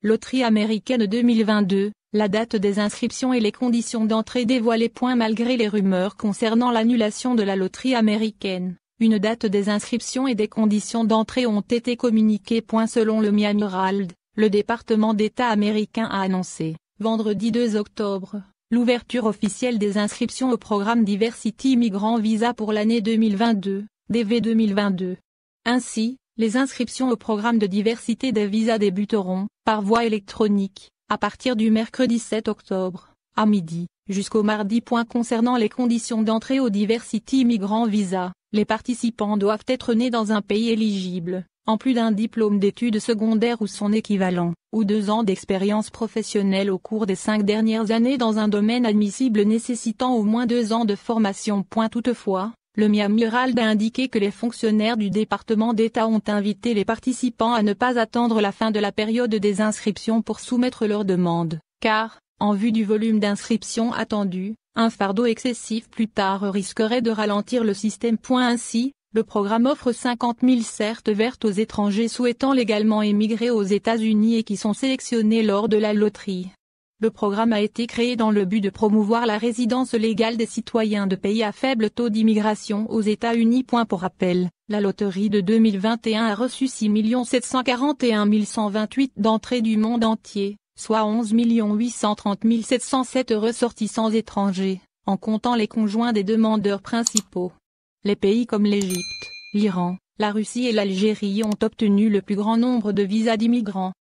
Loterie américaine 2022, la date des inscriptions et les conditions d'entrée dévoilées. Malgré les rumeurs concernant l'annulation de la loterie américaine, une date des inscriptions et des conditions d'entrée ont été communiquées. Selon le Miami Herald, le département d'État américain a annoncé, vendredi 2 octobre, l'ouverture officielle des inscriptions au programme Diversity Immigrant Visa pour l'année 2022, DV 2022. Ainsi, les inscriptions au programme de diversité des visas débuteront, par voie électronique, à partir du mercredi 7 octobre, à midi, jusqu'au mardi. Concernant les conditions d'entrée au Diversity Immigrant Visa, les participants doivent être nés dans un pays éligible, en plus d'un diplôme d'études secondaires ou son équivalent, ou 2 ans d'expérience professionnelle au cours des 5 dernières années dans un domaine admissible nécessitant au moins 2 ans de formation. Toutefois, le Miami Herald a indiqué que les fonctionnaires du département d'État ont invité les participants à ne pas attendre la fin de la période des inscriptions pour soumettre leur demande, car, en vue du volume d'inscriptions attendu, un fardeau excessif plus tard risquerait de ralentir le système. Ainsi, le programme offre 50 000 cartes vertes aux étrangers souhaitant légalement émigrer aux États-Unis et qui sont sélectionnés lors de la loterie. Le programme a été créé dans le but de promouvoir la résidence légale des citoyens de pays à faible taux d'immigration aux États-Unis. Pour rappel, la loterie de 2021 a reçu 6 741 128 d'entrées du monde entier, soit 11 830 707 ressortissants étrangers, en comptant les conjoints des demandeurs principaux. Les pays comme l'Égypte, l'Iran, la Russie et l'Algérie ont obtenu le plus grand nombre de visas d'immigrants.